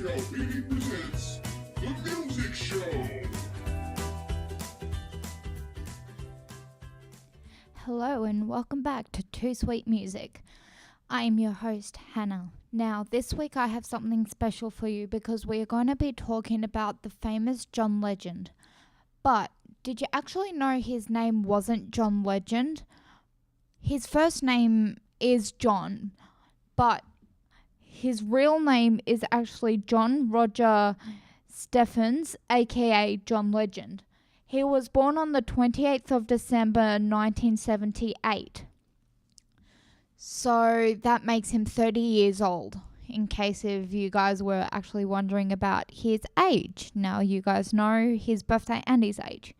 VCAL BD presents The Music Show. Hello and welcome back to 2Sweet Music. I am your host, Hannah. Now, this week I have something special for you because we are going to be talking about the famous John Legend. But did you actually know his name wasn't John Legend? His first name is John, but his real name is actually John Roger Stephens, aka John Legend. He was born on the 28th of December 1978. So that makes him 30 years old, in case if you guys were actually wondering about his age. Now you guys know his birthday and his age.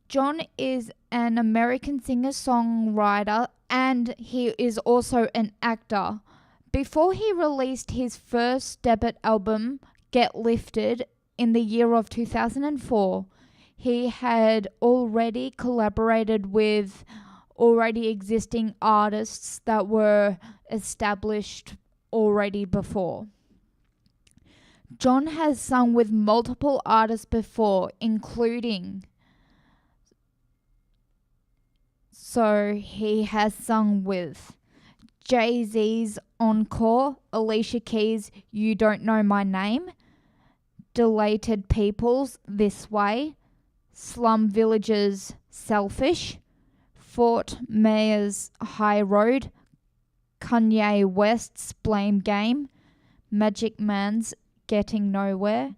John is an American singer-songwriter and he is also an actor. Before he released his first debut album, Get Lifted, in the year of 2004, he had already collaborated with already existing artists that were established already before. John has sung with multiple artists before, including... So he has sung with Jay-Z's Encore, Alicia Keys' You Don't Know My Name, Delated People's This Way, Slum Village's Selfish, Fort Myers High Road, Kanye West's Blame Game, Magic Man's Getting Nowhere,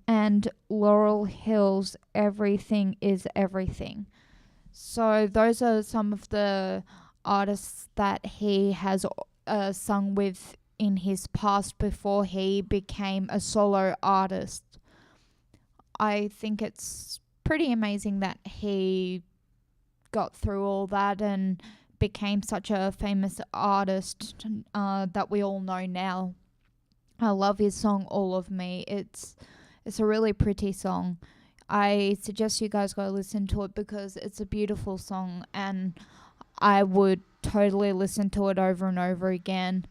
and Laurel Hill's Everything is Everything. So those are some of the artists that he has sung with in his past before he became a solo artist. I think it's pretty amazing that he got through all that and became such a famous artist that we all know now. I love his song All of Me. It's a really pretty song. I suggest you guys go listen to it because it's a beautiful song and I would totally listen to it over and over again.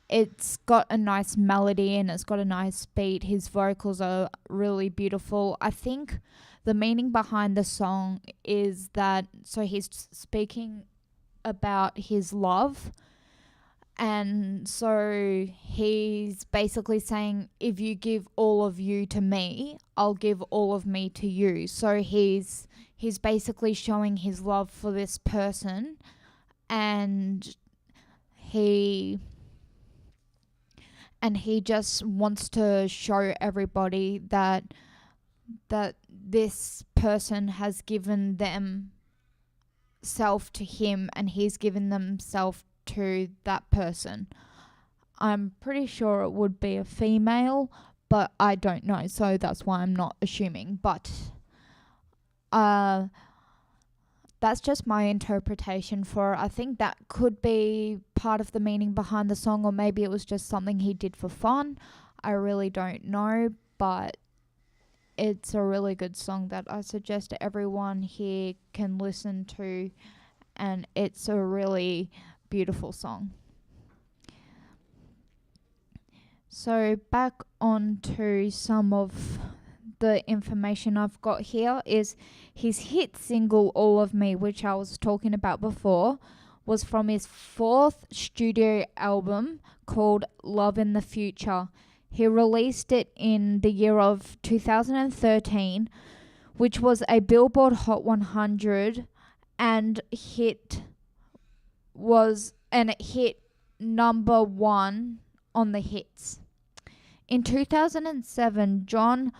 It's got a nice melody and it's got a nice beat. His vocals are really beautiful. I think the meaning behind the song is that, so he's speaking about his love. And so he's basically saying, if you give all of you to me, I'll give all of me to you. So he's basically showing his love for this person, and he just wants to show everybody that this person has given themselves to him and he's given themselves to that person. I'm pretty sure it would be a female, but I don't know, so that's why I'm not assuming. But that's just my interpretation for it. I think that could be part of the meaning behind the song, or maybe it was just something he did for fun. I really don't know, but it's a really good song that I suggest everyone here can listen to, and it's a really beautiful song. So back on to some of the information I've got here is his hit single All of Me, which I was talking about before, was from his fourth studio album called Love in the Future. He released it in the year of 2013, which was a Billboard Hot 100 and it hit number one on the hits. In 2007, John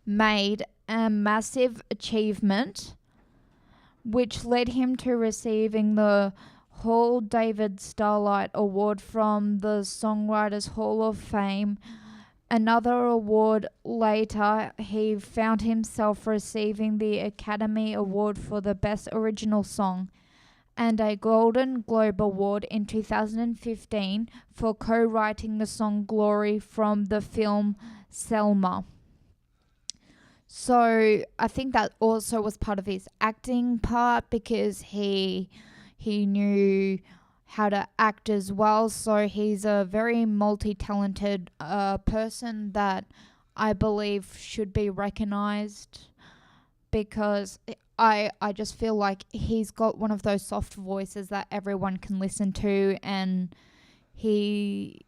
made a massive achievement, which led him to receiving the Hall David Starlight Award from the Songwriters Hall of Fame. Another award later, he found himself receiving the Academy Award for the Best Original Song and a Golden Globe Award in 2015 for co-writing the song Glory from the film Selma. So I think that also was part of his acting part, because he knew how to act as well. So he's a very multi-talented person that I believe should be recognized, because I just feel like he's got one of those soft voices that everyone can listen to, and he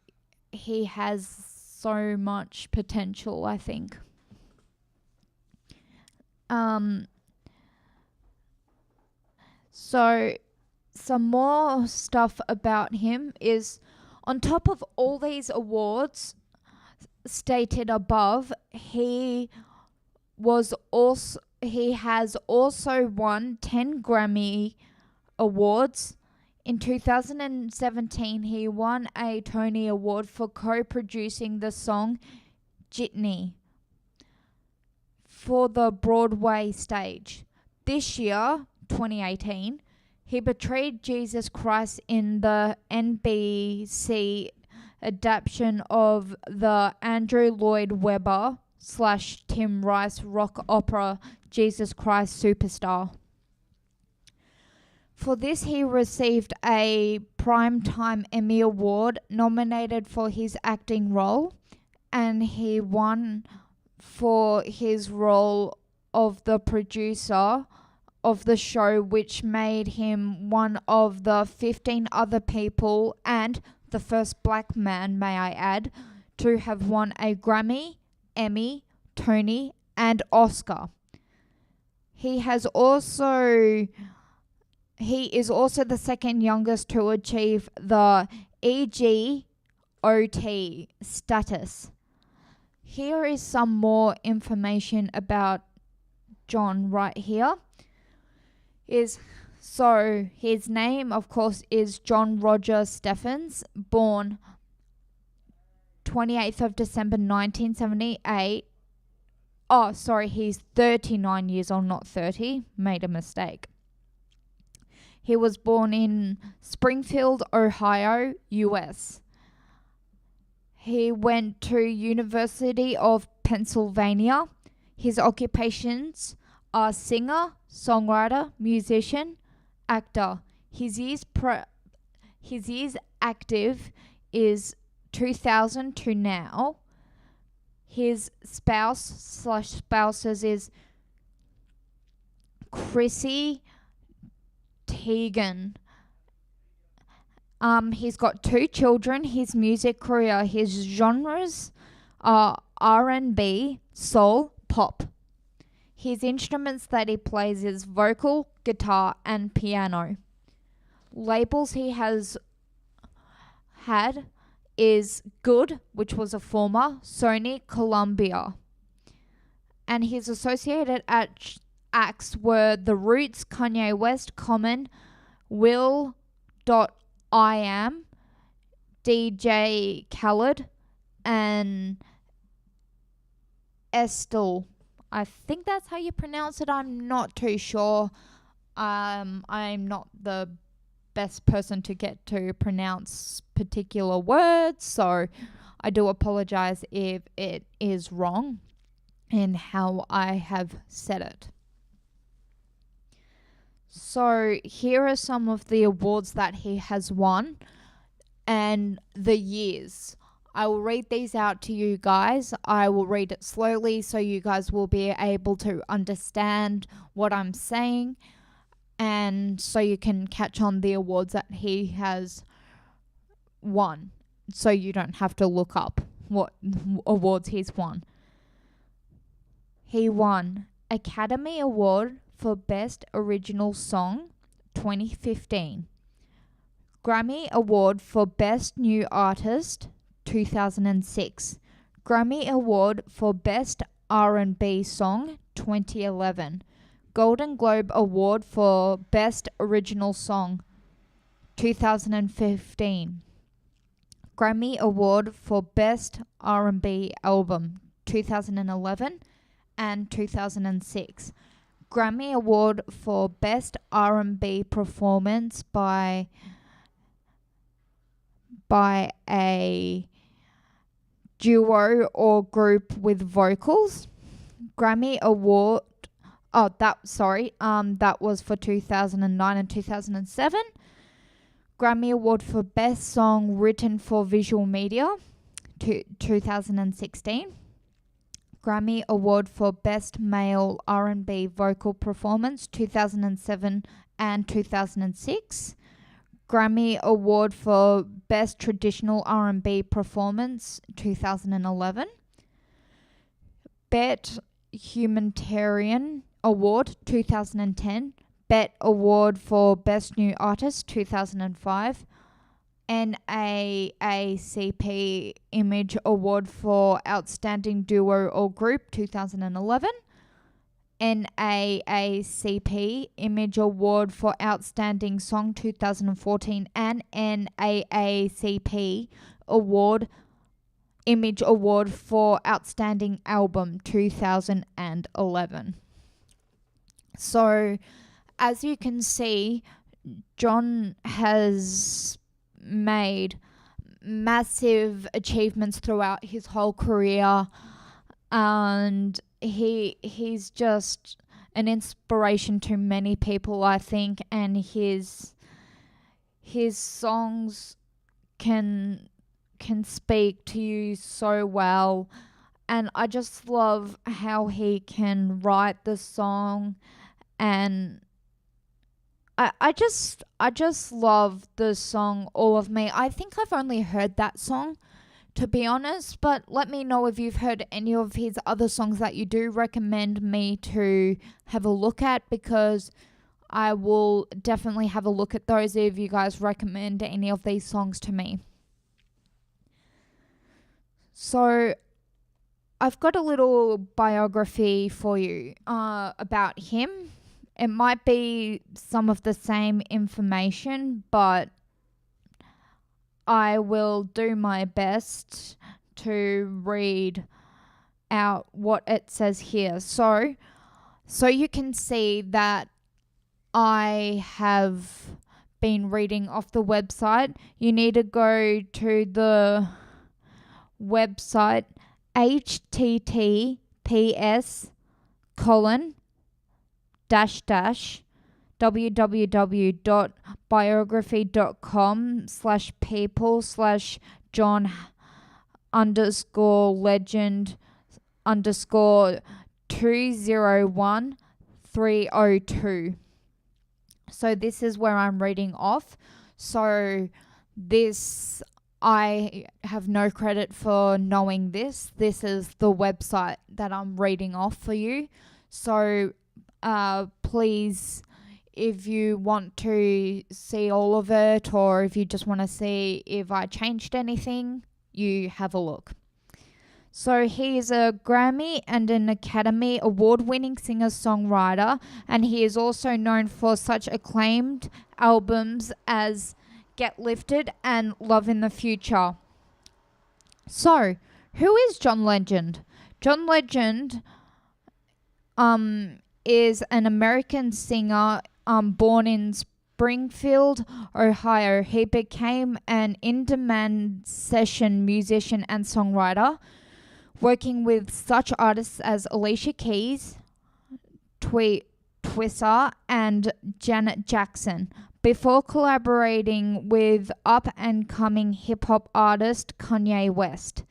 has so much potential, I think. So some more stuff about him is, on top of all these awards stated above, he has also won 10 Grammy awards. In 2017, he won a Tony Award for co-producing the song Jitney for the Broadway stage. This year, 2018, he portrayed Jesus Christ in the NBC adaptation of the Andrew Lloyd Webber / Tim Rice rock opera Jesus Christ Superstar. For this, he received a Primetime Emmy Award, nominated for his acting role, and he won for his role of the producer of the show, which made him one of the 15 other people, and the first black man, may I add, to have won a Grammy, Emmy, Tony, and Oscar. He is also the second youngest to achieve the EGOT status. Here is some more information about John right here. So his name, of course, is John Roger Stephens, born 28th of December 1978. Oh, sorry, he's 39 years old, not 30. Made a mistake. He was born in Springfield, Ohio, US. He went to University of Pennsylvania. His occupations are singer, songwriter, musician, actor. His years active is 2000 to now. His spouses is Chrissy Teigen. He's got 2 children. His music career, his genres are R&B, soul, pop. His instruments that he plays is vocal, guitar, and piano. Labels he has had is Good, which was a former Sony Columbia. And his associated acts were The Roots, Kanye West, Common, Will.i.am, DJ Khaled, and Estelle. I think that's how you pronounce it. I'm not too sure. I'm not the best person to get to pronounce particular words, so I do apologize if it is wrong in how I have said it. So here are some of the awards that he has won and the years. I will read these out to you guys. I will read it slowly so you guys will be able to understand what I'm saying, and so you can catch on the awards that he has won, so you don't have to look up what awards he's won. He won Academy Award for Best Original Song 2015, Grammy Award for Best New Artist 2006, Grammy Award for Best R&B Song 2011, Golden Globe Award for Best Original Song 2015, Grammy Award for Best R&B Album 2011 and 2006, Grammy Award for Best R&B Performance by a duo or group with vocals Grammy Award. That was for 2009 and 2007. Grammy Award for Best Song Written for Visual Media, 2016. Grammy Award for Best Male R&B Vocal Performance, 2007 and 2006. Grammy Award for Best Traditional R&B Performance, 2011. Bet Humanitarian Award, 2010. Bet Award for Best New Artist, 2005. NAACP Image Award for Outstanding Duo or Group, 2011. NAACP Image Award for Outstanding Song, 2014. And NAACP Image Award for Outstanding Album, 2011. So, as you can see, John has made massive achievements throughout his whole career, and he's just an inspiration to many people, I think, and his songs can speak to you so well, and I just love how he can write the song, and I just love the song All of Me. I think I've only heard that song, to be honest, but let me know if you've heard any of his other songs that you do recommend me to have a look at, because I will definitely have a look at those if you guys recommend any of these songs to me. So I've got a little biography for you about him. It might be some of the same information, but I will do my best to read out what it says here. So you can see that I have been reading off the website. You need to go to the website www.biography.com/people/John_legend_201-302. So this is where I'm reading off. So this, I have no credit for knowing this. This is the website that I'm reading off for you. So please, if you want to see all of it, or if you just want to see if I changed anything, you have a look. So he is a Grammy and an Academy Award-winning singer-songwriter, and he is also known for such acclaimed albums as Get Lifted and Love in the Future. So, who is John Legend? John Legend is an American singer born in Springfield, Ohio. He became an in-demand session musician and songwriter, working with such artists as Alicia Keys, Twister, and Janet Jackson, before collaborating with up-and-coming hip-hop artist Kanye West.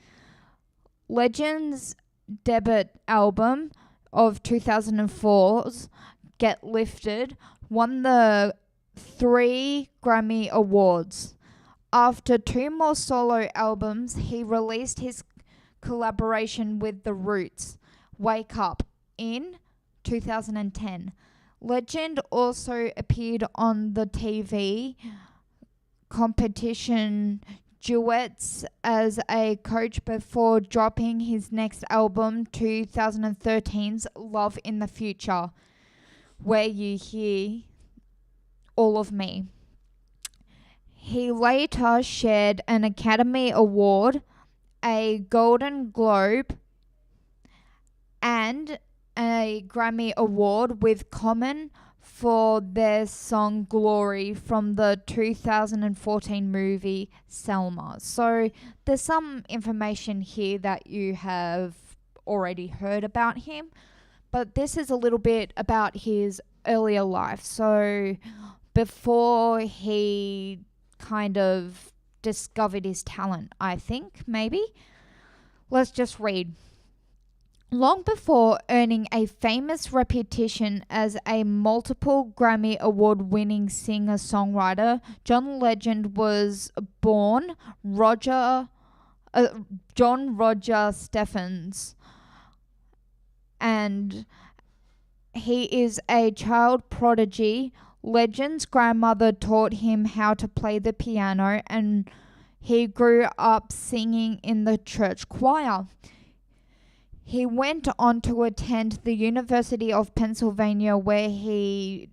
Legend's debut album of 2004's Get Lifted won the 3 Grammy Awards. After 2 more solo albums, he released his collaboration with The Roots, Wake Up, in 2010. Legend also appeared on the TV competition Duets as a coach before dropping his next album, 2013's Love in the Future, where you hear All of Me. He later shared an Academy Award, a Golden Globe, and a Grammy Award with Common for their song Glory from the 2014 movie Selma. So there's some information here that you have already heard about him. But this is a little bit about his earlier life. So before he kind of discovered his talent, I think, maybe. Let's just read. Long before earning a famous reputation as a multiple Grammy Award winning singer songwriter, John Legend was born John Roger Stephens, and he is a child prodigy. Legend's grandmother taught him how to play the piano, and he grew up singing in the church choir. He went on to attend the University of Pennsylvania, where he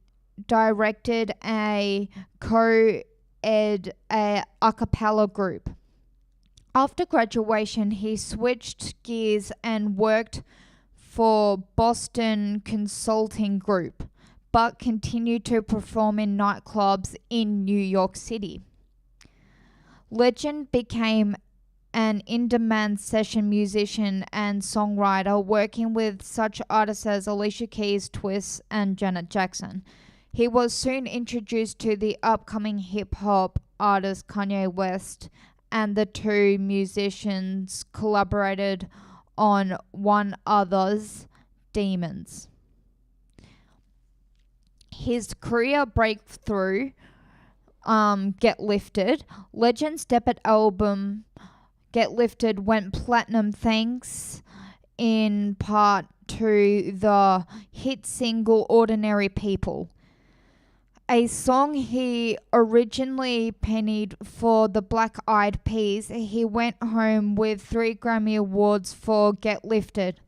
directed a co-ed a cappella group. After graduation, he switched gears and worked for Boston Consulting Group, but continued to perform in nightclubs in New York City. Legend became an in-demand session musician and songwriter, working with such artists as Alicia Keys, 2Sweet, and Janet Jackson. He was soon introduced to the upcoming hip-hop artist Kanye West, and the two musicians collaborated on one other's Demons. His career breakthrough, Get Lifted, Legend's debut album Get Lifted went platinum thanks in part to the hit single Ordinary People, a song he originally penned for the Black Eyed Peas. He went home with 3 Grammy Awards for Get Lifted,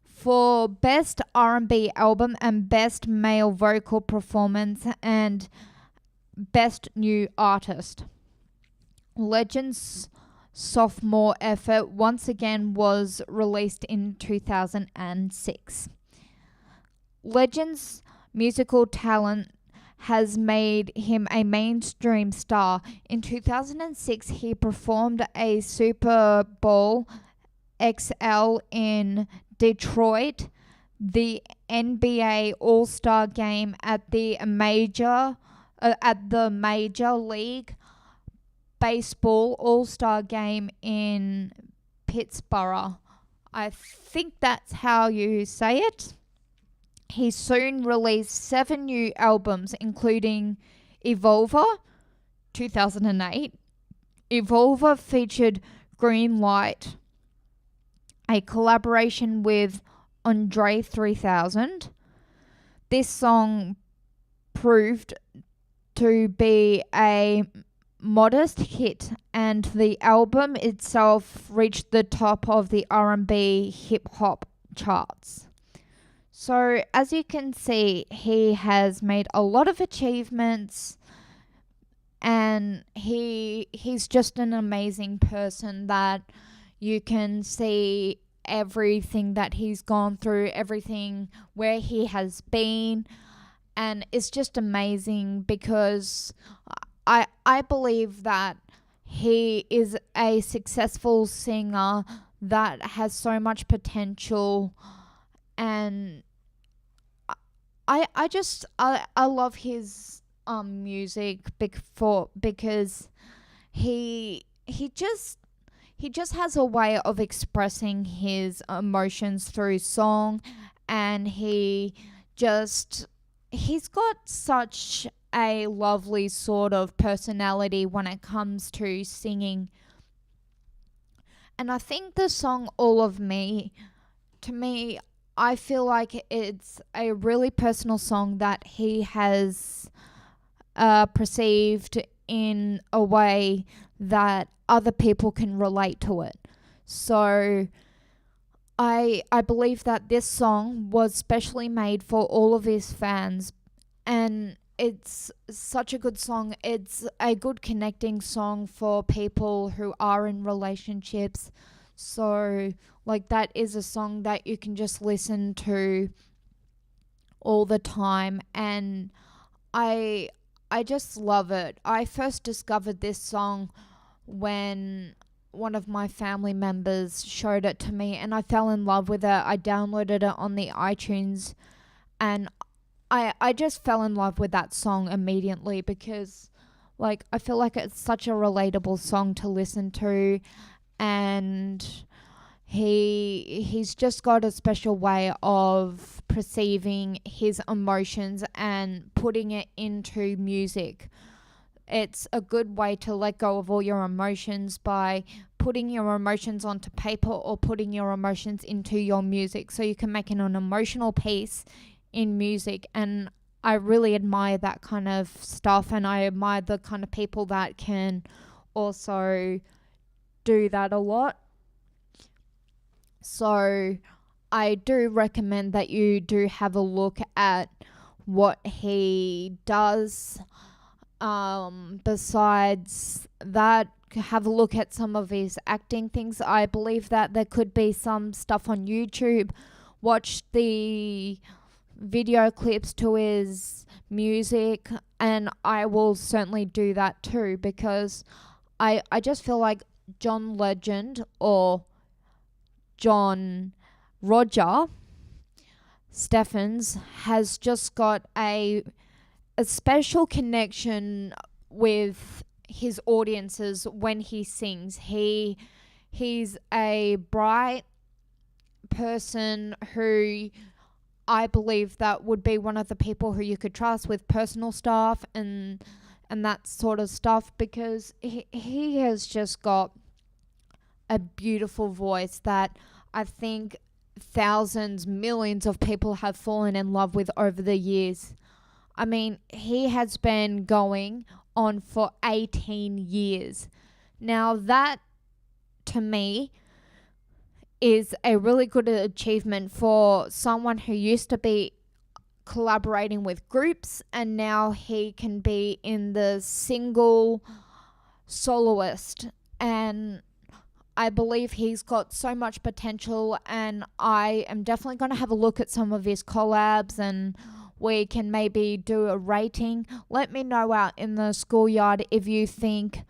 for Best R&B Album and Best Male Vocal Performance and Best New Artist. Legend's sophomore effort once again was released in 2006. Legend's musical talent has made him a mainstream star. In 2006, he performed a Super Bowl XL in Detroit, the NBA All-Star Game at the Major League Baseball All-Star Game in Pittsburgh. I think that's how you say it. He soon released 7 new albums, including Evolver, 2008. Evolver featured Green Light, a collaboration with Andre 3000. This song proved to be a modest hit, and the album itself reached the top of the R&B hip-hop charts. So, as you can see, he has made a lot of achievements, and he's just an amazing person that you can see everything that he's gone through, everything where he has been, and it's just amazing because I believe that he is a successful singer that has so much potential, and I love his music because he just has a way of expressing his emotions through song, and he's got such a lovely sort of personality when it comes to singing. And I think the song All of Me, to me, I feel like it's a really personal song that he has perceived in a way that other people can relate to it. So I believe that this song was specially made for all of his fans, and it's such a good song. It's a good connecting song for people who are in relationships. So, like, that is a song that you can just listen to all the time, and I just love it. I first discovered this song when one of my family members showed it to me, and I fell in love with it. I downloaded it on the iTunes, and I just fell in love with that song immediately because, like, I feel like it's such a relatable song to listen to, and he's just got a special way of perceiving his emotions and putting it into music. It's a good way to let go of all your emotions by putting your emotions onto paper or putting your emotions into your music, so you can make an emotional piece in music. And I really admire that kind of stuff, and I admire the kind of people that can also do that a lot. So I do recommend that you do have a look at what he does. Besides that, have a look at some of his acting things. I believe that there could be some stuff on YouTube. Watch the video clips to his music, and I will certainly do that too, because I just feel like John Legend, or John Roger Steffens, has just got a special connection with his audiences when he sings. He's a bright person who I believe that would be one of the people who you could trust with personal stuff and that sort of stuff, because he has just got a beautiful voice that I think thousands, millions of people have fallen in love with over the years. I mean, he has been going on for 18 years. Now that, to me, is a really good achievement for someone who used to be collaborating with groups, and now he can be in the single soloist. And I believe he's got so much potential, and I am definitely going to have a look at some of his collabs, and we can maybe do a rating. Let me know out in the schoolyard if you think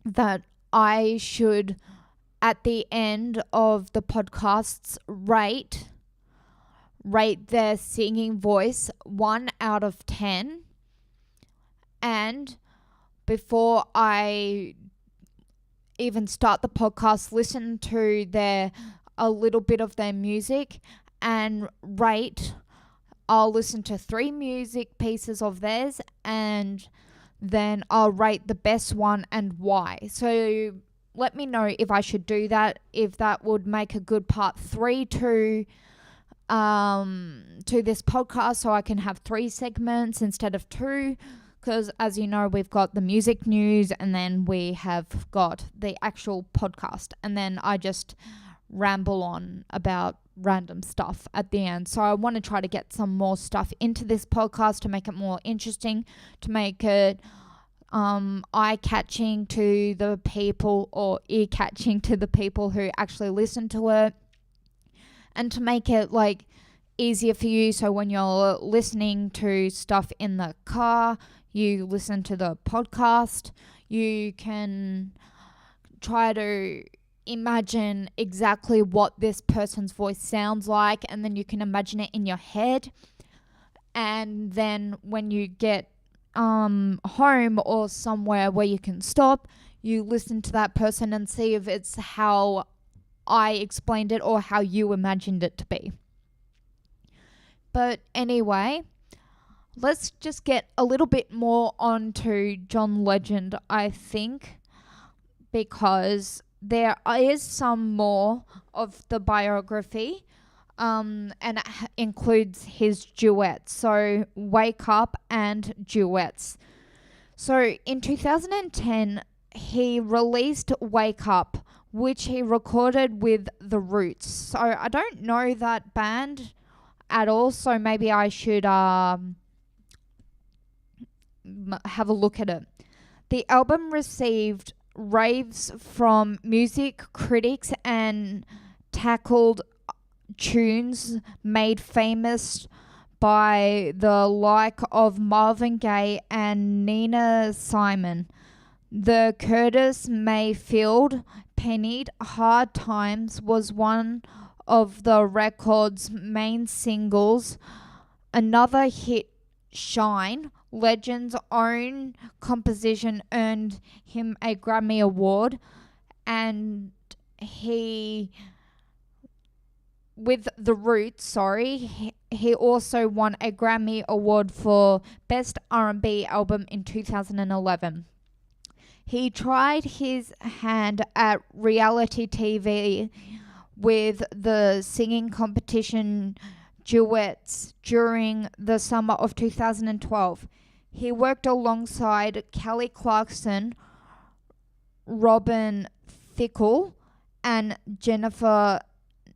that I should, at the end of the podcasts, rate their singing voice 1 out of 10. And before I even start the podcast, listen to a little bit of their music and rate. I'll listen to 3 music pieces of theirs, and then I'll rate the best one and why. So let me know if I should do that, if that would make a good part 3 to this podcast, so I can have 3 segments instead of 2. Because as you know, we've got the music news, and then we have got the actual podcast, and then I just ramble on about random stuff at the end. So I want to try to get some more stuff into this podcast to make it more interesting, to make it eye-catching to the people, or ear-catching to the people who actually listen to it, and to make it like easier for you, so when you're listening to stuff in the car, you listen to the podcast, you can try to imagine exactly what this person's voice sounds like, and then you can imagine it in your head. And then when you get home or somewhere where you can stop, you listen to that person and see if it's how I explained it or how you imagined it to be. But anyway, let's just get a little bit more onto John Legend, I think, because there is some more of the biography, and it includes his duets. So Wake Up and duets. So in 2010, he released Wake Up, which he recorded with The Roots. So I don't know that band at all, so maybe I should have a look at it. The album received raves from music critics and tackled tunes made famous by the like of Marvin Gaye and Nina Simone. The Curtis Mayfield Pennied Hard Times was one of the record's main singles. Another hit, Shine, Legend's own composition, earned him a Grammy Award, and with The Roots, he also won a Grammy Award for Best R&B Album in 2011. He tried his hand at reality TV with the singing competition Duets during the summer of 2012. He worked alongside Kelly Clarkson, Robin Thicke, and Jennifer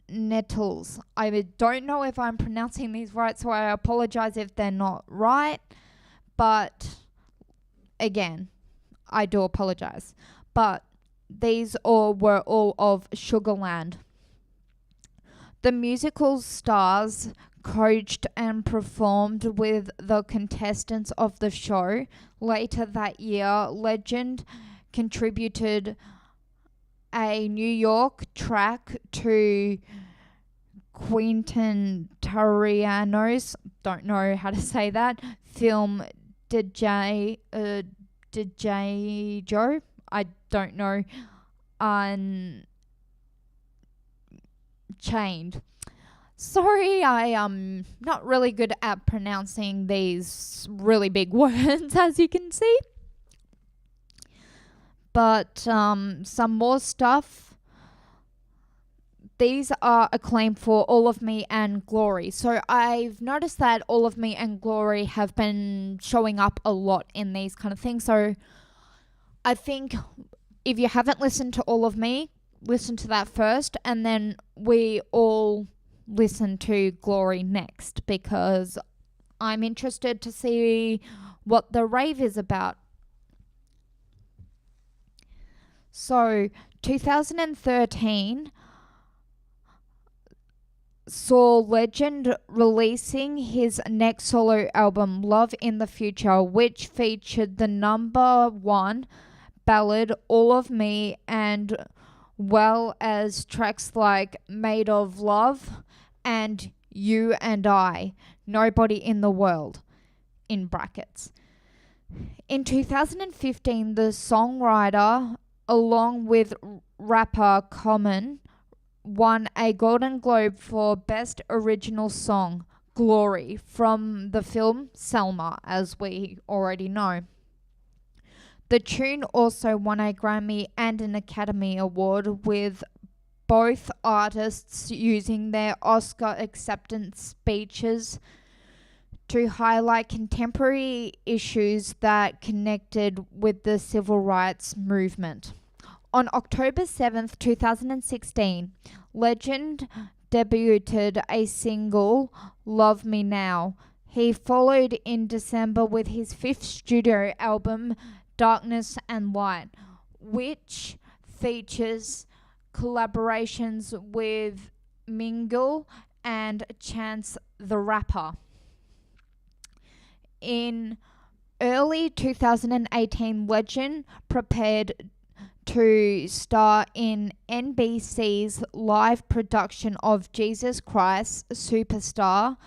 Nettles. I don't know if I'm pronouncing these right, so I apologize if they're not right. But again, I do apologize. But these were all of Sugarland. The musical stars coached and performed with the contestants of the show. Later that year, Legend contributed a New York track to Quentin Tarantino's, don't know how to say that, film DJ Joe, I don't know, Unchained. Sorry, I am not really good at pronouncing these really big words, as you can see. But some more stuff. These are acclaimed for All of Me and Glory. So I've noticed that All of Me and Glory have been showing up a lot in these kind of things. So I think if you haven't listened to All of Me, listen to that first, and then we all listen to Glory next, because I'm interested to see what the rave is about. So 2013 saw Legend releasing his next solo album, Love in the Future, which featured the number one ballad All of Me, and well as tracks like Made of Love and You and I, Nobody in the World, in brackets. In 2015, the songwriter, along with rapper Common, won a Golden Globe for Best Original Song, Glory, from the film Selma, as we already know. The tune also won a Grammy and an Academy Award, with both artists using their Oscar acceptance speeches to highlight contemporary issues that connected with the civil rights movement. On October 7th, 2016, Legend debuted a single, Love Me Now. He followed in December with his fifth studio album, Darkness and Light, which features collaborations with Mingle and Chance the Rapper. In early 2018, Legend prepared to star in NBC's live production of Jesus Christ Superstar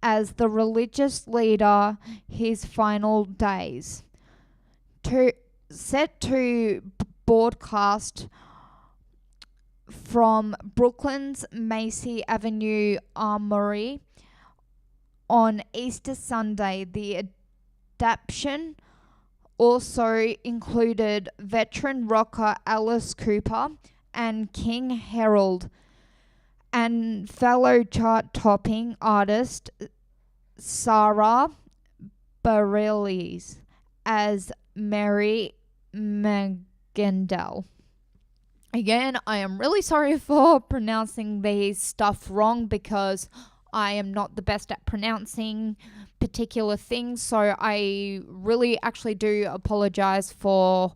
as the religious leader His Final Days. Set to broadcast from Brooklyn's Macy Avenue Armory on Easter Sunday. The adaptation also included veteran rocker Alice Cooper and King Harold, and fellow chart-topping artist Sarah Bareilles as Mary Magendel. Again, I am really sorry for pronouncing these stuff wrong, because I am not the best at pronouncing particular things, so I really actually do apologize for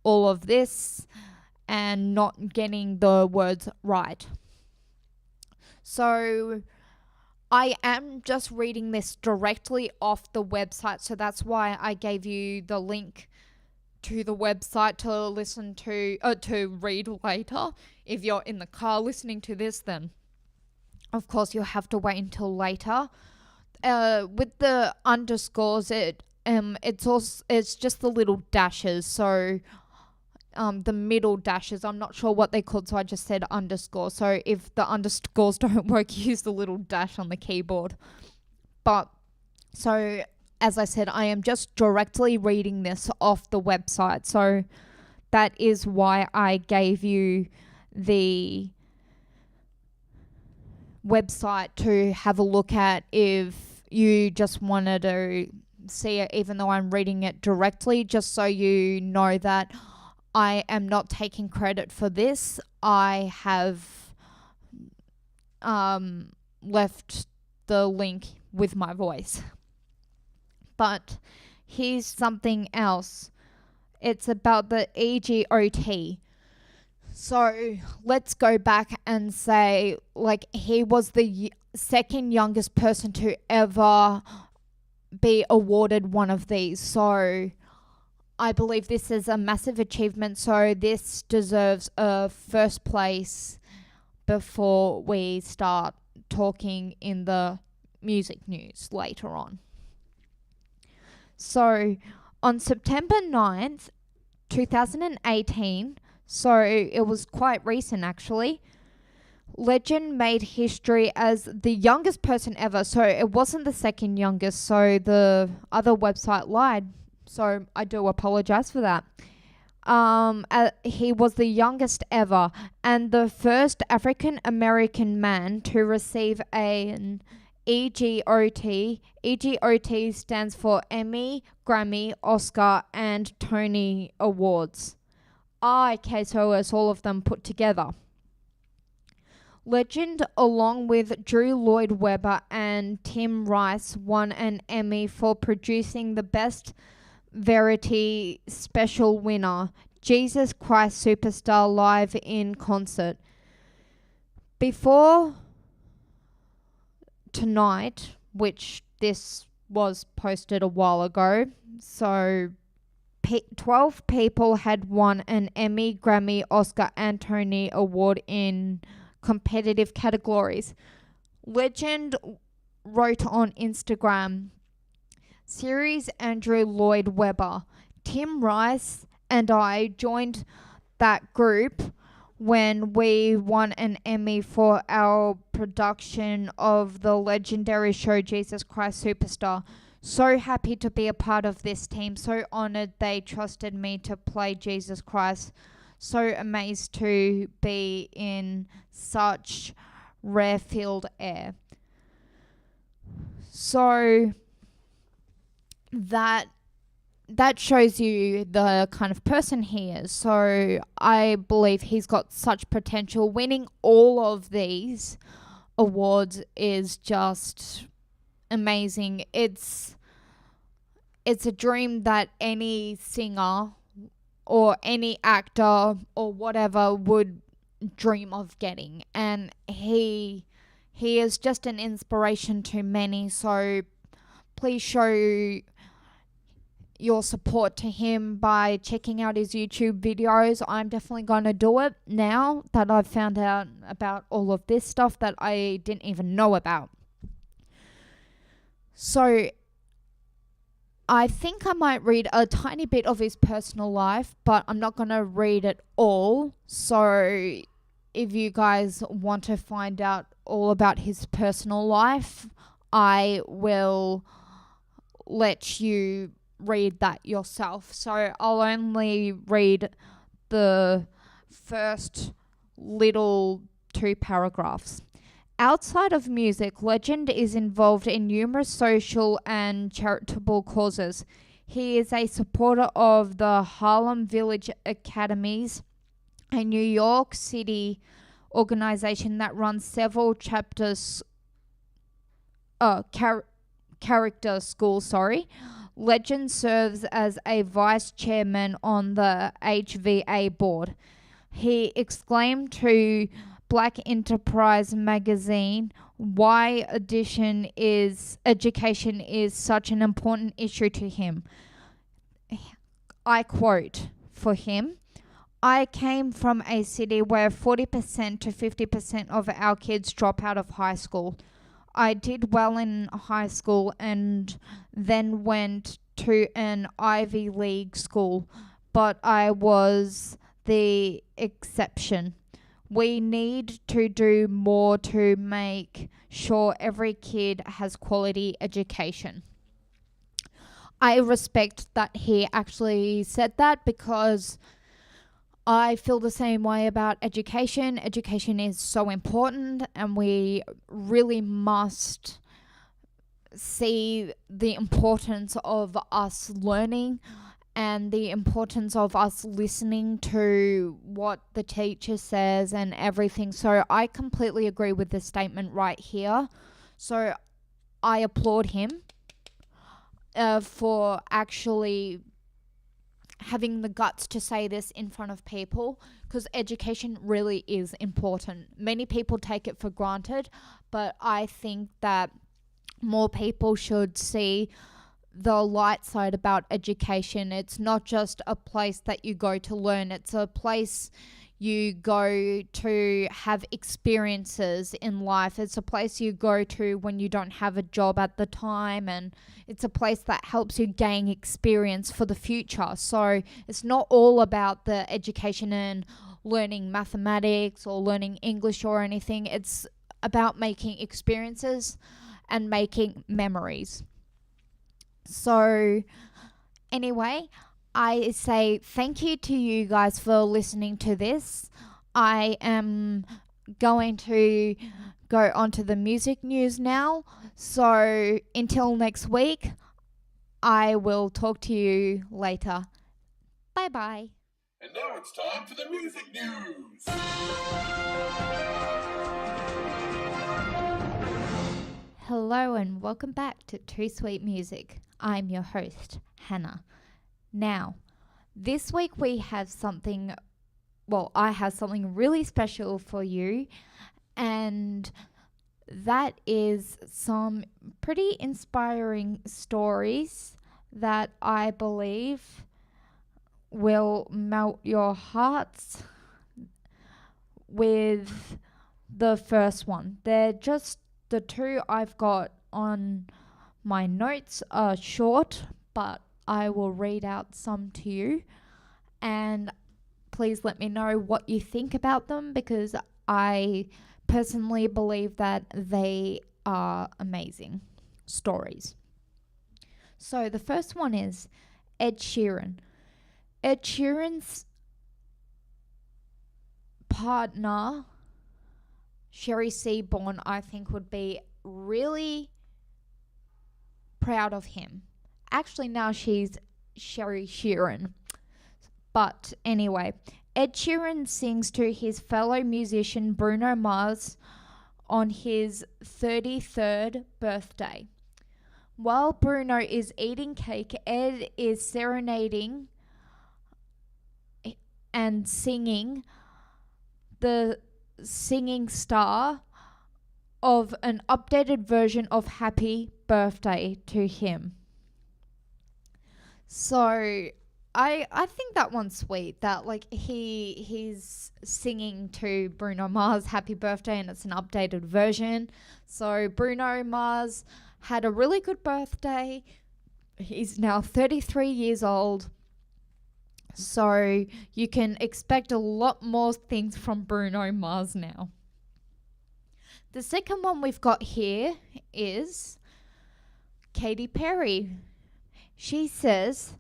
all of this and not getting the words right. So I am just reading this directly off the website, so that's why I gave you the link to the website to read later. If you're in the car listening to this, then of course you'll have to wait until later. With the underscores, it's just the little dashes. So the middle dashes, I'm not sure what they're called, so I just said underscore. So if the underscores don't work, use the little dash on the keyboard. But so as I said, I am just directly reading this off the website. So that is why I gave you the website to have a look at if you just wanted to see it, even though I'm reading it directly, just so you know that I am not taking credit for this. I have left the link with my voice. But here's something else. It's about the EGOT. So let's go back and say, like, he was the second youngest person to ever be awarded one of these. So I believe this is a massive achievement. So this deserves a first place before we start talking in the music news later on. So on September 9th, 2018, so it was quite recent actually, Legend made history as the youngest person ever. So it wasn't the second youngest, so the other website lied. So I do apologize for that. He was the youngest ever and the first African American man to receive an EGOT. EGOT stands for Emmy, Grammy, Oscar, and Tony Awards. Okay, so it's all of them put together. Legend, along with Drew Lloyd Webber and Tim Rice, won an Emmy for producing the Best Variety Special winner, Jesus Christ Superstar Live in Concert. Before tonight, which this was posted a while ago, so 12 people had won an Emmy, Grammy, Oscar, and Tony Award in competitive categories. Legend wrote on Instagram, Series Andrew Lloyd Webber, Tim Rice, and I joined that group when we won an Emmy for our production of the legendary show Jesus Christ Superstar. So happy to be a part of this team. So honored they trusted me to play Jesus Christ. So amazed to be in such rarefield air. So that shows you the kind of person he is. So I believe he's got such potential. Winning all of these awards is just amazing. It's a dream that any singer or any actor or whatever would dream of getting, and he is just an inspiration to many. So please show your support to him by checking out his YouTube videos. I'm definitely going to do it now that I've found out about all of this stuff that I didn't even know about. So I think I might read a tiny bit of his personal life, but I'm not going to read it all. So if you guys want to find out all about his personal life, I will let you read that yourself. So I'll only read the first little 2 paragraphs. Outside of music, Legend is involved in numerous social and charitable causes. He is a supporter of the Harlem Village Academies, a New York City organization that runs several character schools. Legend serves as a vice chairman on the HVA board. He exclaimed to Black Enterprise magazine why education is such an important issue to him. I quote for him, I came from a city where 40% to 50% of our kids drop out of high school. I did well in high school and then went to an Ivy League school, but I was the exception. We need to do more to make sure every kid has quality education. I respect that he actually said that because I feel the same way about education. Education is so important, and we really must see the importance of us learning and the importance of us listening to what the teacher says and everything. So I completely agree with the statement right here. So I applaud him for actually having the guts to say this in front of people, because education really is important. Many people take it for granted, but I think that more people should see the light side about education. It's not just a place that you go to learn, it's a place you go to have experiences in life. It's a place you go to when you don't have a job at the time, and it's a place that helps you gain experience for the future. So it's not all about the education and learning mathematics or learning English or anything. It's about making experiences and making memories. So anyway, I say thank you to you guys for listening to this. I am going to go on to the music news now. So until next week, I will talk to you later. Bye bye. And now it's time for the music news. Hello and welcome back to 2Sweet Music. I'm your host, Hannah. Now, this week we have I have something really special for you, and that is some pretty inspiring stories that I believe will melt your hearts. With the first one, they're just the two I've got on my notes are short, but I will read out some to you, and please let me know what you think about them, because I personally believe that they are amazing stories. So the first one is Ed Sheeran. Ed Sheeran's partner, Sherry Seaborn, I think would be really proud of him. Actually, now she's Sherry Sheeran. But anyway, Ed Sheeran sings to his fellow musician Bruno Mars on his 33rd birthday. While Bruno is eating cake, Ed is serenading and singing the singing star of an updated version of Happy Birthday to him. So I think that one's sweet, that like he's singing to Bruno Mars Happy Birthday and it's an updated version. So Bruno Mars had a really good birthday. He's now 33 years old. So you can expect a lot more things from Bruno Mars now. The second one we've got here is Katy Perry. She says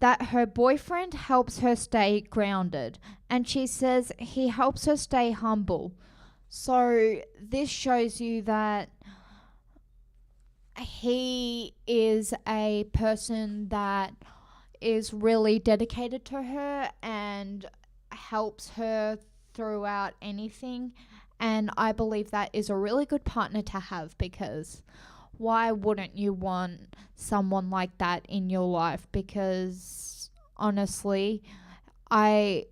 that her boyfriend helps her stay grounded, and she says he helps her stay humble. So this shows you that he is a person that is really dedicated to her and helps her throughout anything. And I believe that is a really good partner to have, because why wouldn't you want someone like that in your life? Because honestly, I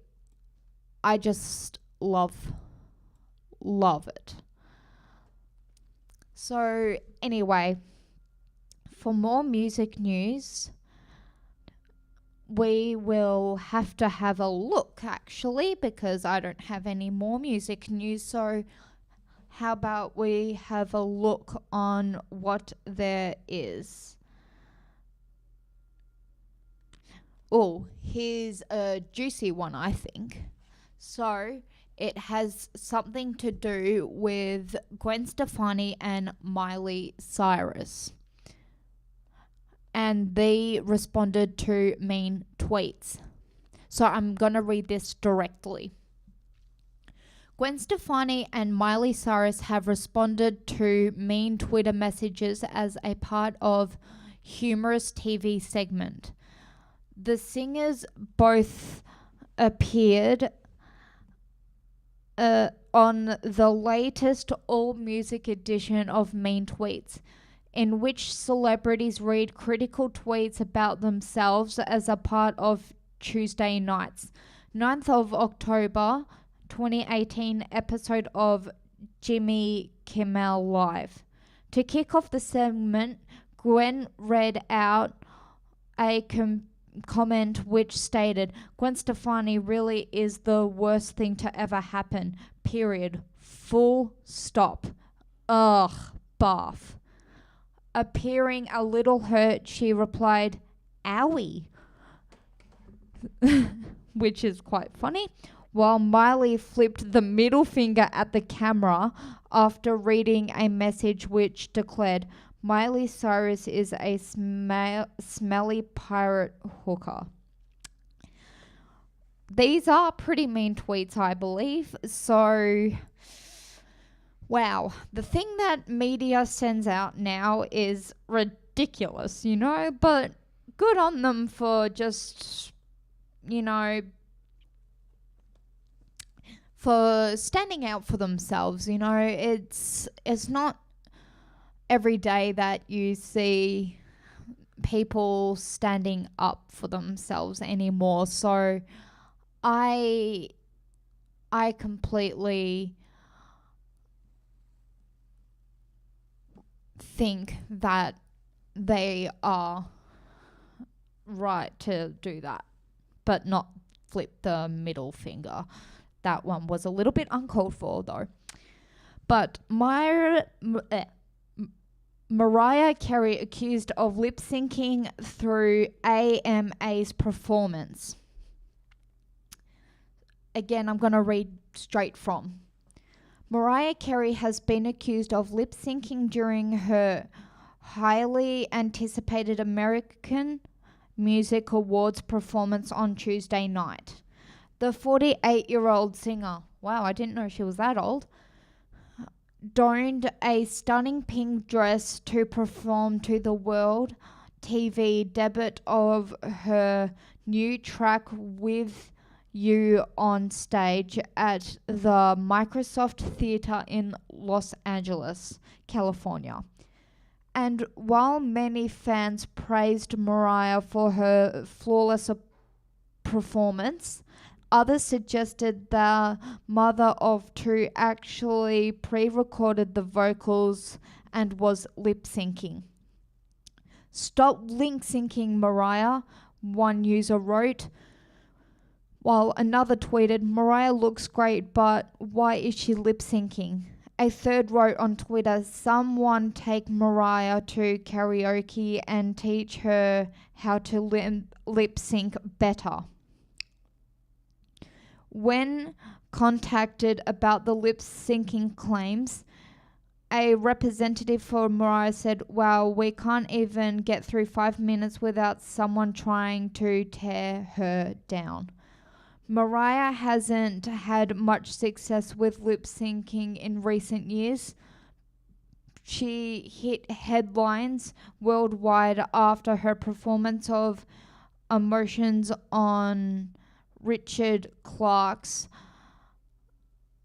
just love it. So anyway, for more music news, we will have to have a look actually, because I don't have any more music news. So how about we have a look on what there is? Oh, here's a juicy one, I think. So it has something to do with Gwen Stefani and Miley Cyrus. And they responded to mean tweets. So I'm going to read this directly. Gwen Stefani and Miley Cyrus have responded to mean Twitter messages as a part of humorous TV segment. The singers both appeared on the latest all music edition of Mean Tweets, in which celebrities read critical tweets about themselves as a part of Tuesday Night's 9th of October 2018 episode of Jimmy Kimmel Live. To kick off the segment, Gwen read out a comment which stated, "Gwen Stefani really is the worst thing to ever happen. Period. Full stop. Ugh, bath." Appearing a little hurt, she replied, "Owie," which is quite funny, while Miley flipped the middle finger at the camera after reading a message which declared, "Miley Cyrus is a smelly pirate hooker." These are pretty mean tweets, I believe. So, wow. The thing that media sends out now is ridiculous, but good on them for just, for standing out for themselves. It's not every day that you see people standing up for themselves anymore. So I completely think that they are right to do that, but not flip the middle finger. That one was a little bit uncalled for, though. But Mariah Carey accused of lip syncing through AMA's performance. Again, I'm going to read straight from. Mariah Carey has been accused of lip syncing during her highly anticipated American Music Awards performance on Tuesday night. The 48-year-old singer, wow, I didn't know she was that old, donned a stunning pink dress to perform to the world TV debut of her new track With You on stage at the Microsoft Theater in Los Angeles, California. And while many fans praised Mariah for her flawless performance, others suggested the mother of two actually pre-recorded the vocals and was lip-syncing. "Stop lip-syncing, Mariah," one user wrote, while another tweeted, "Mariah looks great, but why is she lip-syncing?" A third wrote on Twitter, "Someone take Mariah to karaoke and teach her how to lip-sync better." When contacted about the lip-syncing claims, a representative for Mariah said, "Wow, we can't even get through 5 minutes without someone trying to tear her down." Mariah hasn't had much success with lip-syncing in recent years. She hit headlines worldwide after her performance of Emotions on Richard Clarke's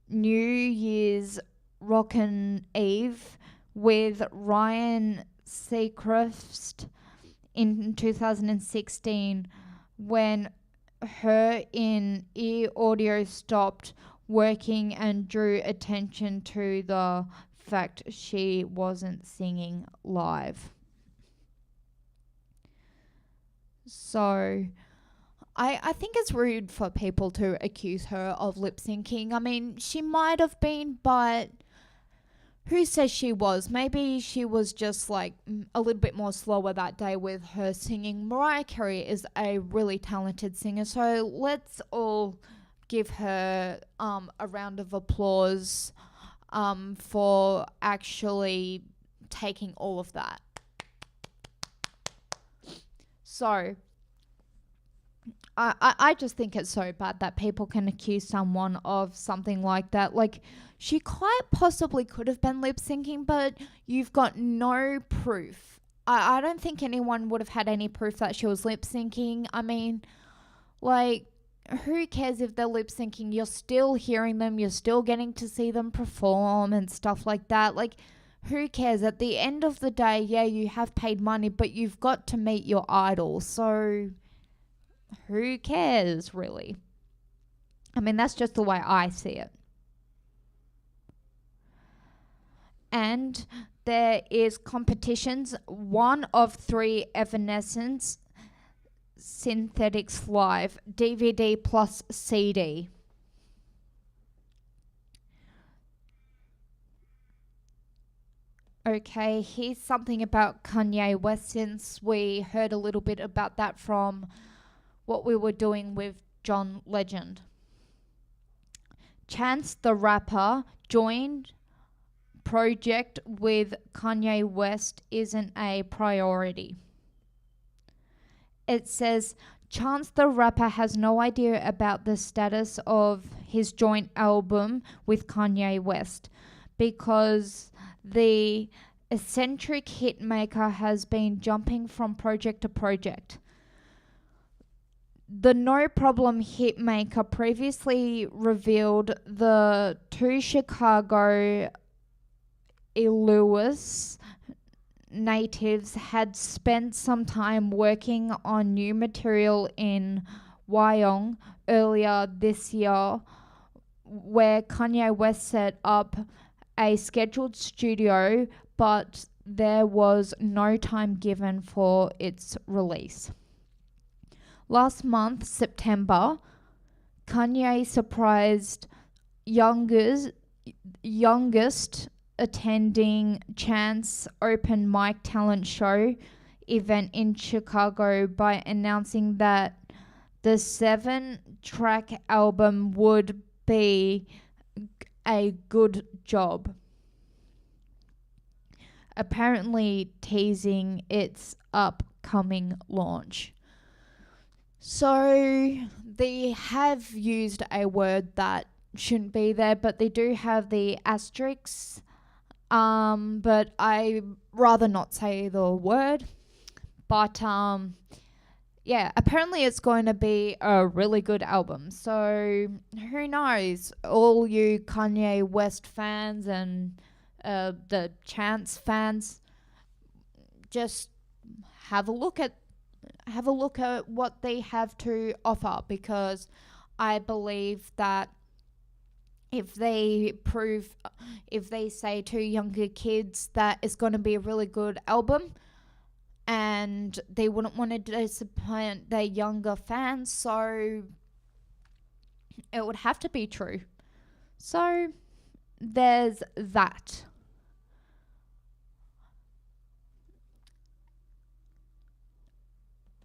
New Year's Rockin' Eve with Ryan Seacrest in 2016, when her in-ear audio stopped working and drew attention to the fact she wasn't singing live. So I think it's rude for people to accuse her of lip syncing. I mean, she might have been, but who says she was? Maybe she was just like a little bit more slower that day with her singing. Mariah Carey is a really talented singer, so let's all give her a round of applause for actually taking all of that. So I just think it's so bad that people can accuse someone of something like that. Like, she quite possibly could have been lip syncing, but you've got no proof. I don't think anyone would have had any proof that she was lip syncing. I mean, like, who cares if they're lip syncing? You're still hearing them, you're still getting to see them perform and stuff like that. Like, who cares? At the end of the day, yeah, you have paid money, but you've got to meet your idol. So who cares, really? I mean, that's just the way I see it. And there is competitions. One of 3 Evanescence Synthetics Live DVD plus CD. Okay, here's something about Kanye West, since we heard a little bit about that from what we were doing with John Legend. Chance the Rapper joined project with Kanye West isn't a priority. It says Chance the Rapper has no idea about the status of his joint album with Kanye West because the eccentric hitmaker has been jumping from project to project. The No Problem hitmaker previously revealed the 2 Chicago Illinois natives had spent some time working on new material in Wyoming earlier this year, where Kanye West set up a scheduled studio, but there was no time given for its release. Last month, September, Kanye surprised youngest attending Chance open mic talent show event in Chicago by announcing that the 7-track album would be a good job, apparently teasing its upcoming launch. So they have used a word that shouldn't be there, but they do have the asterisks. But I rather not say the word. But yeah, apparently it's going to be a really good album. So who knows? All you Kanye West fans and the Chance fans, just have a look at what they have to offer, because I believe that if they say to younger kids that it's going to be a really good album, and they wouldn't want to disappoint their younger fans, so it would have to be true. So there's that.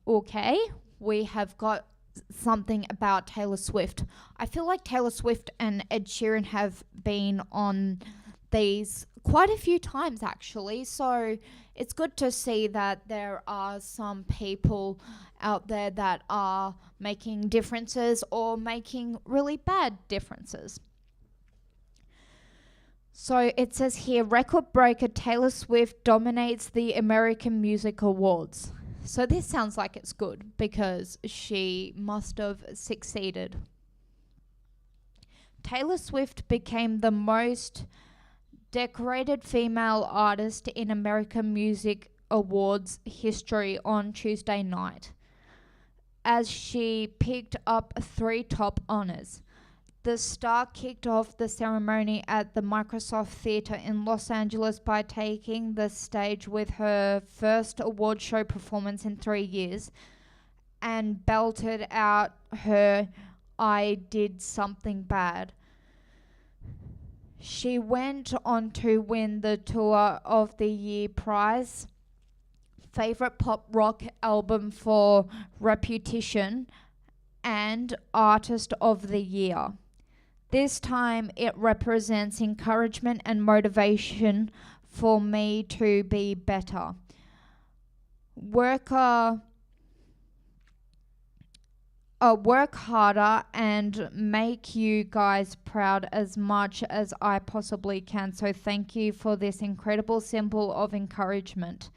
Okay, we have got something about Taylor Swift. I feel like Taylor Swift and Ed Sheeran have been on these quite a few times, actually. So it's good to see that there are some people out there that are making differences or making really bad differences. So it says here, record breaker Taylor Swift dominates the American Music Awards. So this sounds like it's good because she must have succeeded. Taylor Swift became the most decorated female artist in American Music Awards history on Tuesday night, as she picked up 3 top honors. The star kicked off the ceremony at the Microsoft Theatre in Los Angeles by taking the stage with her first award show performance in 3 years, and belted out her "I did something bad." She went on to win the Tour of the Year prize, Favorite Pop Rock Album for Reputation, and Artist of the Year. This time it represents encouragement and motivation for me to be better. Work harder and make you guys proud as much as I possibly can. So thank you for this incredible symbol of encouragement,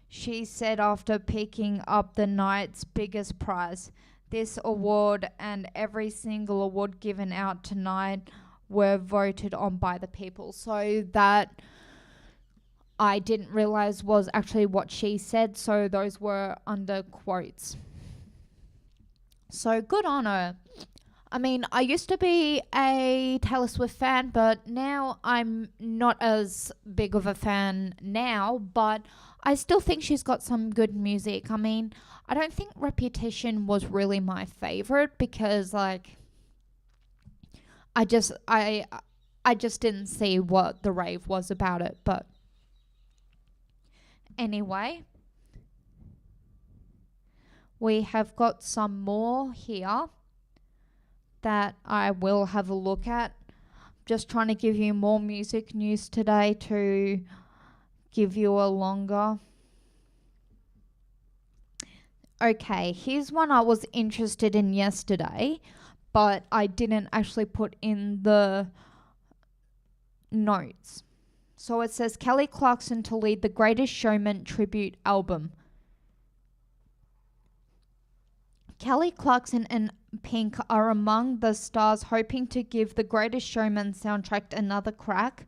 she said after picking up the night's biggest prize. This award and every single award given out tonight were voted on by the people. So that I didn't realize was actually what she said. So those were under quotes. So good on her. I mean, I used to be a Taylor Swift fan, but now I'm not as big of a fan now, but I still think she's got some good music. I mean, I don't think Reputation was really my favorite because like I just didn't see what the rave was about it, but anyway, we have got some more here that I will have a look at. Just trying to give you more music news today to give you a longer. Okay, here's one I was interested in yesterday, but I didn't actually put in the notes. So it says Kelly Clarkson to lead the Greatest Showman tribute album. Kelly Clarkson and Pink are among the stars hoping to give the Greatest Showman soundtrack another crack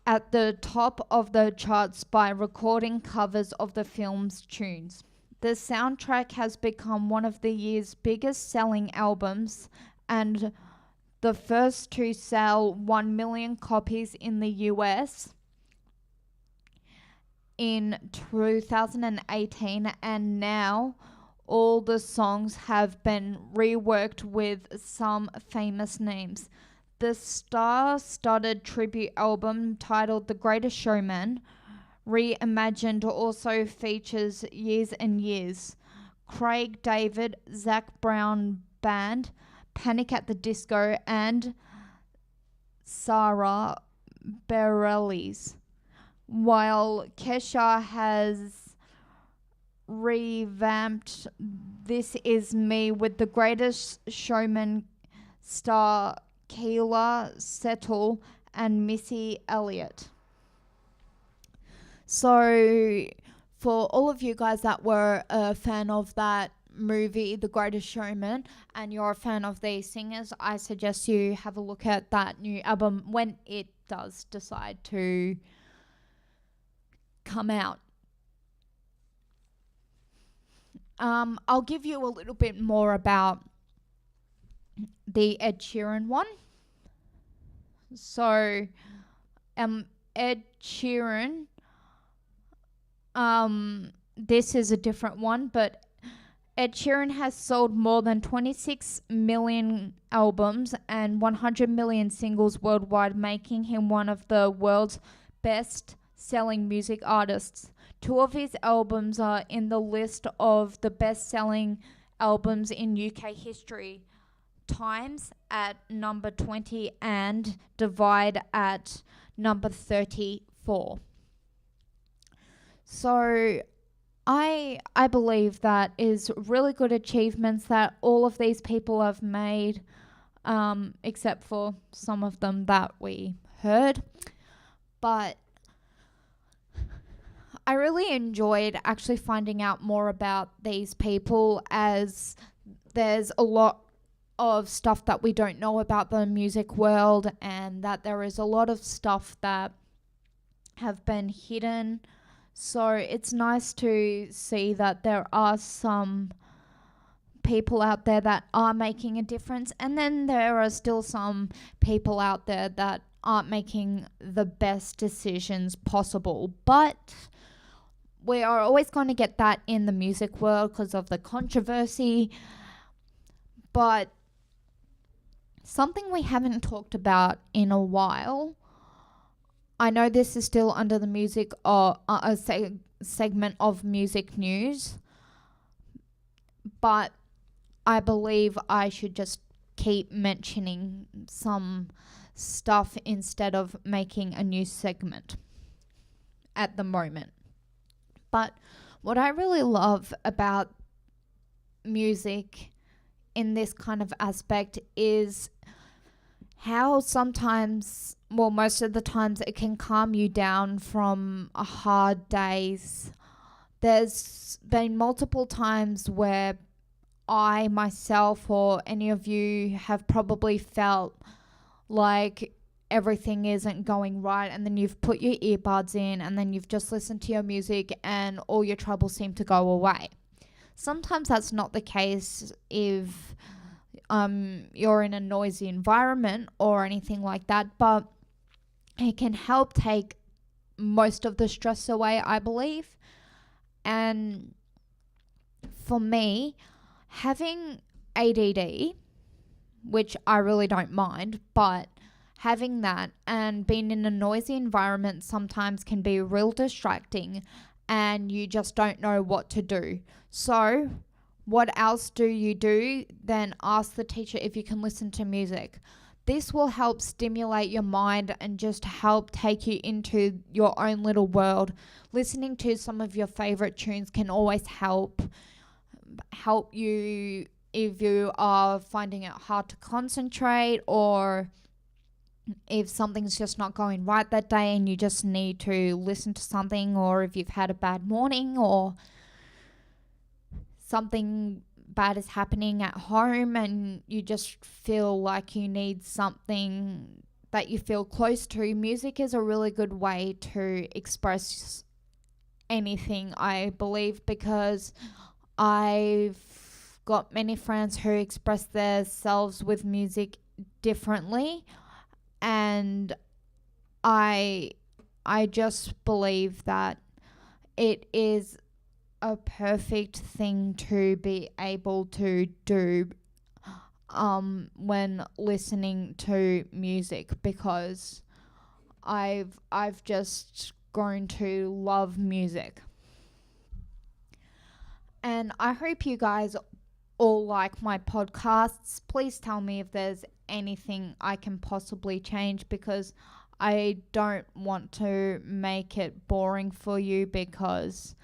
at the top of the charts by recording covers of the film's tunes. The soundtrack has become one of the year's biggest selling albums and the first to sell 1 million copies in the US in 2018, and now all the songs have been reworked with some famous names. The star-studded tribute album titled The Greatest Showman, reimagined, also features Years and Years, Craig David, Zac Brown Band, Panic at the Disco, and Sarah Bareilles. While Kesha has revamped This Is Me with The Greatest Showman star Keela Settle and Missy Elliott. So for all of you guys that were a fan of that movie, The Greatest Showman, and you're a fan of these singers, I suggest you have a look at that new album when it does decide to come out. I'll give you a little bit more about the Ed Sheeran one. So, Ed Sheeran, this is a different one, but Ed Sheeran has sold more than 26 million albums and 100 million singles worldwide, making him one of the world's best-selling music artists. 2 of his albums are in the list of the best-selling albums in UK history, Times at number 20 and Divide at number 34. So I believe that is really good achievements that all of these people have made, except for some of them that we heard. But I really enjoyed actually finding out more about these people, as there's a lot of stuff that we don't know about the music world, and that there is a lot of stuff that have been hidden. So it's nice to see that there are some people out there that are making a difference, and then there are still some people out there that aren't making the best decisions possible. But we are always going to get that in the music world because of the controversy. But something we haven't talked about in a while, I know this is still under the music or segment of music news, but I believe I should just keep mentioning some stuff instead of making a new segment at the moment. But what I really love about music in this kind of aspect is how sometimes, well, most of the times, it can calm you down from hard days. There's been multiple times where I myself or any of you have probably felt like everything isn't going right, and then you've put your earbuds in and then you've just listened to your music and all your troubles seem to go away. Sometimes that's not the case if you're in a noisy environment or anything like that, but it can help take most of the stress away, I believe. And for me, having ADD, which I really don't mind, but having that and being in a noisy environment sometimes can be real distracting and you just don't know what to do. So what else do you do? Then ask the teacher if you can listen to music. This will help stimulate your mind and just help take you into your own little world. Listening to some of your favorite tunes can always help you if you are finding it hard to concentrate, or if something's just not going right that day and you just need to listen to something, or if you've had a bad morning or something bad is happening at home and you just feel like you need something that you feel close to. Music is a really good way to express anything, I believe, because I've got many friends who express themselves with music differently, and I just believe that it is a perfect thing to be able to do when listening to music, because I've just grown to love music. And I hope you guys all like my podcasts. Please tell me if there's anything I can possibly change, because I don't want to make it boring for you, because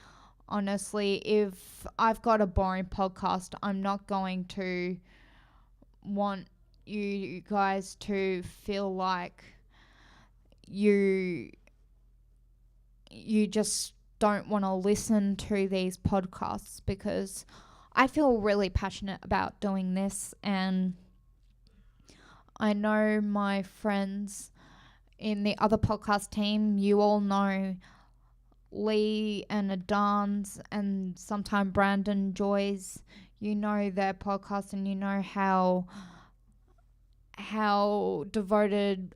honestly, if I've got a boring podcast, I'm not going to want you guys to feel like you just don't want to listen to these podcasts, because I feel really passionate about doing this, and I know my friends in the other podcast team, you all know Lee and Adan's and sometimes Brandon Joy's, you know their podcast, and you know how devoted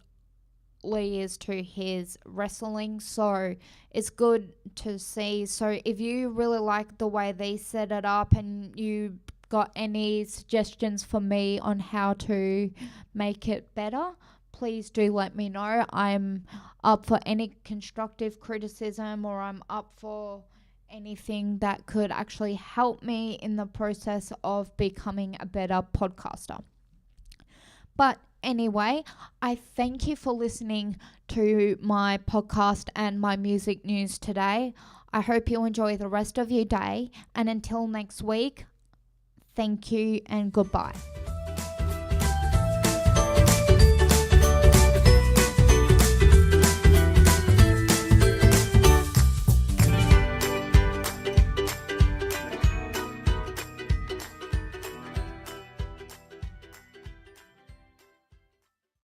Lee is to his wrestling. So it's good to see. So if you really like the way they set it up and you got any suggestions for me on how to make it better, please do let me know. I'm up for any constructive criticism, or I'm up for anything that could actually help me in the process of becoming a better podcaster. But anyway, I thank you for listening to my podcast and my music news today. I hope you enjoy the rest of your day, and until next week, thank you and goodbye.